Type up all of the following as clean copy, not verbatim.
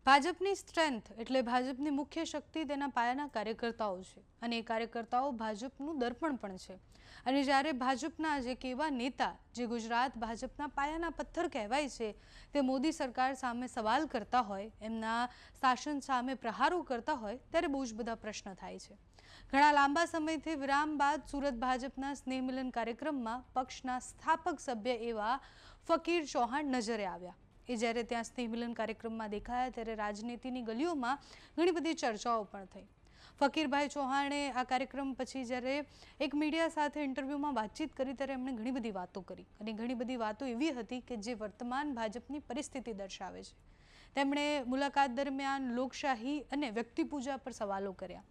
ભાજપની સ્ટ્રેન્થ એટલે ભાજપની મુખ્ય શક્તિ તેના પાયાના કાર્યકર્તાઓ છે અને એ કાર્યકર્તાઓ ભાજપનું દર્પણ પણ છે અને જ્યારે ભાજપના જે કેવા નેતા જે ગુજરાત ભાજપના પાયાના પથ્થર કહેવાય છે તે મોદી સરકાર સામે સવાલ કરતા હોય એમના શાસન સામે પ્રહારો કરતા હોય ત્યારે બહુ જ બધા પ્રશ્ન થાય છે। ઘણા લાંબા સમયથી વિરામ બાદ સુરત ભાજપના સ્નેહ મિલન કાર્યક્રમમાં પક્ષના સ્થાપક સભ્ય એવા ફકીર ચૌહાણ નજરે આવ્યા। એ જ્યારે ત્યાં સ્નેહ મિલન કાર્યક્રમમાં દેખાયા ત્યારે રાજનીતિની ગલીઓમાં ઘણી બધી ચર્ચાઓ પણ થઈ। ફકીરભાઈ ચૌહાણે આ કાર્યક્રમ પછી જ્યારે એક મીડિયા સાથે ઇન્ટરવ્યૂમાં વાતચીત કરી ત્યારે એમણે ઘણી બધી વાતો કરી અને ઘણી બધી વાતો એવી હતી કે જે વર્તમાન ભાજપની પરિસ્થિતિ દર્શાવે છે। તેમણે મુલાકાત દરમિયાન લોકશાહી અને વ્યક્તિપૂજા પર સવાલો કર્યા।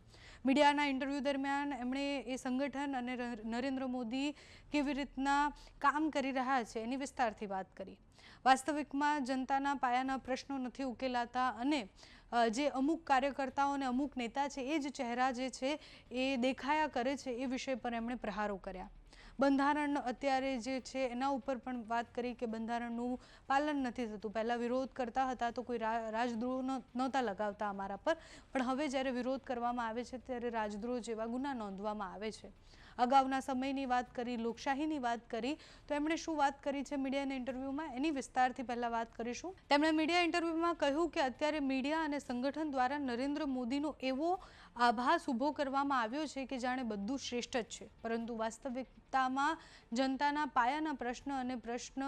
મીડિયાના ઇન્ટરવ્યૂ દરમિયાન એમણે એ સંગઠન અને નરેન્દ્ર મોદી કેવી રીતના કામ કરી રહ્યા છે એની વિસ્તારથી વાત કરી। વાસ્તવિકમાં જનતાના પાયાના પ્રશ્નો નથી ઉકેલાતા અને જે અમુક કાર્યકર્તાઓ અને અમુક નેતા છે એ જ ચહેરા જે છે એ દેખાયા કરે છે એ વિષય પર એમણે પ્રહારો કર્યા। બંધારણ અત્યારે જે છે એના ઉપર પણ વાત કરી કે બંધારણનું પાલન નથી થતું। પહેલાં વિરોધ કરતા હતા તો કોઈ રાજદ્રોહ નહોતા લગાવતા અમારા પર, પણ હવે જ્યારે વિરોધ કરવામાં આવે છે ત્યારે રાજદ્રોહ જેવા ગુના નોંધવામાં આવે છે। અગાઉના સમયની વાત કરી, લોકશાહીની વાત કરી, તો એમણે શું વાત કરી છે મીડિયાના ઇન્ટરવ્યૂમાં એની વિસ્તારથી પહેલાં વાત કરીશું। તેમણે મીડિયા ઇન્ટરવ્યૂમાં કહ્યું કે અત્યારે મીડિયા અને સંગઠન દ્વારા નરેન્દ્ર મોદીનો એવો આભાસ ઊભો કરવામાં આવ્યો છે કે જાણે બધું શ્રેષ્ઠ જ છે, પરંતુ વાસ્તવિકતામાં જનતાના પાયાના પ્રશ્ન અને પ્રશ્ન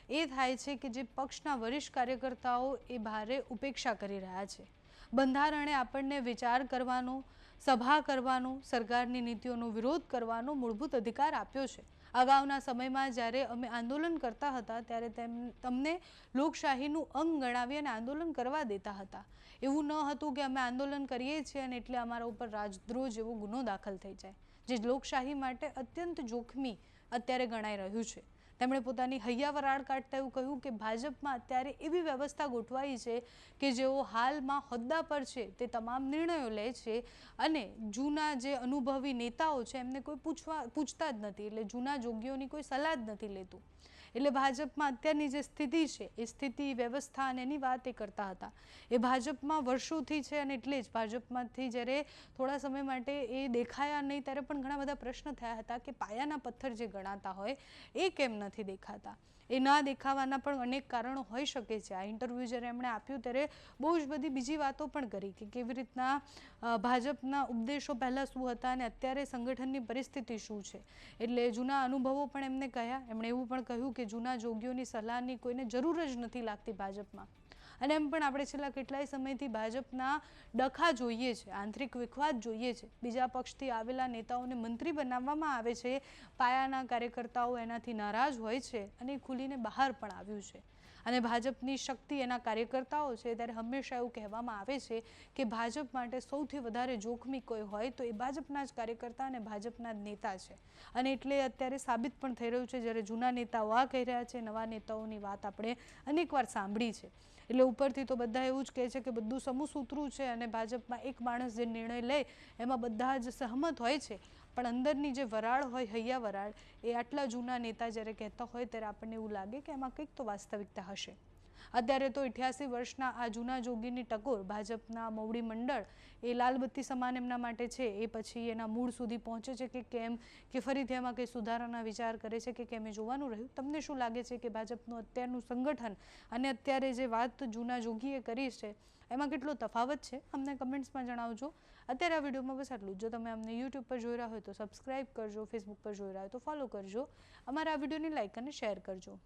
એ થાય છે કે જે પક્ષના વરિષ્ઠ કાર્યકર્તાઓ એ ભારે ઉપેક્ષા કરી રહ્યા છે। બંધારણે આપણને વિચાર કરવાનો, સભા કરવાનો, સરકારની નીતિઓનો વિરોધ કરવાનો મૂળભૂત અધિકાર આપ્યો છે। અગાઉના સમયમાં જ્યારે અમે આંદોલન કરતા હતા ત્યારે તમને લોકશાહીનું અંગ ગણાવી અને આંદોલન કરવા દેતા હતા। એવું ન હતું કે અમે આંદોલન કરીએ છીએ અને એટલે અમારા ઉપર રાજદ્રોહ જેવો ગુનો દાખલ થઈ જાય, જે લોકશાહી માટે અત્યંત જોખમી અત્યારે ગણાઈ રહ્યું છે। તેમણે પોતાની હૈયા વરાળ કાઢતા એવું કહ્યું કે ભાજપમાં અત્યારે એવી વ્યવસ્થા ગોઠવાઈ છે કે જેઓ હાલમાં હોદ્દા પર છે તે તમામ નિર્ણયો લે છે અને જૂના જે અનુભવી નેતાઓ છે એમને કોઈ પૂછતા જ નથી, એટલે જૂના જોગીઓની કોઈ સલાહ જ નથી લેતું। એટલે ભાજપમાં અત્યારની જે સ્થિતિ છે એ સ્થિતિ વ્યવસ્થા અને એની વાત એ કરતા હતા। એ ભાજપમાં વર્ષોથી છે અને એટલે જ ભાજપમાંથી જ્યારે થોડા સમય માટે એ દેખાયા નહીં ત્યારે પણ ઘણા બધા પ્રશ્ન થયા હતા કે પાયાના પથ્થર જે ગણાતા હોય એ કેમ નથી દેખાતા। એ ના દેખાવાના પણ અનેક કારણો હોઈ શકે છે। આ ઇન્ટરવ્યૂ જ્યારે એમણે આપ્યું ત્યારે બહુ જ બધી બીજી વાતો પણ કરી કે કેવી રીતના ભાજપના ઉપદેશો પહેલાં શું હતા અને અત્યારે સંગઠનની પરિસ્થિતિ શું છે, એટલે જૂના અનુભવો પણ એમને કહ્યા। એમણે એવું પણ કહ્યું કે જૂના જોગીઓની સલાહની કોઈને જરૂર જ નથી લાગતી ભાજપમાં, અને એમ પણ આપણે છેલ્લા કેટલાય સમયથી ભાજપના ડખા જોઈએ છે, આંતરિક વિખવાદ જોઈએ છે। બીજા પક્ષથી આવેલા નેતાઓને મંત્રી બનાવવામાં આવે છે, પાયાના કાર્યકર્તાઓ એનાથી નારાજ હોય છે અને ખુલીને બહાર પણ આવ્યું છે। અને ભાજપની શક્તિ એના કાર્યકર્તાઓ છે ત્યારે હંમેશા એવું કહેવામાં આવે છે કે ભાજપ માટે સૌથી વધારે જોખમી કોઈ હોય તો એ ભાજપના જ કાર્યકર્તા અને ભાજપના જ નેતા છે, અને એટલે અત્યારે સાબિત પણ થઈ રહ્યું છે। જ્યારે જૂના નેતાઓ આ કહી રહ્યા છે, નવા નેતાઓની વાત આપણે અનેકવાર સાંભળી છે, એટલે ઉપરથી તો બધા એવું જ કહે છે કે બધું સમૂહસૂત્રું છે અને ભાજપમાં એક માણસ જે નિર્ણય લે એમાં બધા જ સહમત હોય છે, પણ અંદરની જે વરાળ હોય, હૈયા વરાળ, એ આટલા જૂના નેતા જ્યારે કહેતા હોય ત્યારે આપણને એવું લાગે કે એમાં કંઈક તો વાસ્તવિકતા હશે। અત્યારે તો 88 વર્ષના આ જૂના જોગીની ટકોર ભાજપના મોવડી મંડળ એ લાલબત્તી સમાન એમના માટે છે, એ પછી એના મૂળ સુધી પહોંચે છે કે કેમ, કે ફરીથી એમાં કંઈ સુધારાના વિચાર કરે છે કે કેમ, એ જોવાનું રહ્યું। તમને શું લાગે છે કે ભાજપનું અત્યારનું સંગઠન અને અત્યારે જે વાત જૂના જોગીએ કરી છે એમાં કેટલો તફાવત છે, અમને કમેન્ટ્સમાં જણાવજો। અત્યારે આ વિડીયોમાં બસ આટલું જ। જો તમે અમને યુટ્યુબ પર જોઈ રહ્યા હોય તો સબસ્ક્રાઈબ કરજો, ફેસબુક પર જોઈ રહ્યા હોય તો ફોલો કરજો, અમારા આ વિડીયોને લાઇક અને શેર કરજો।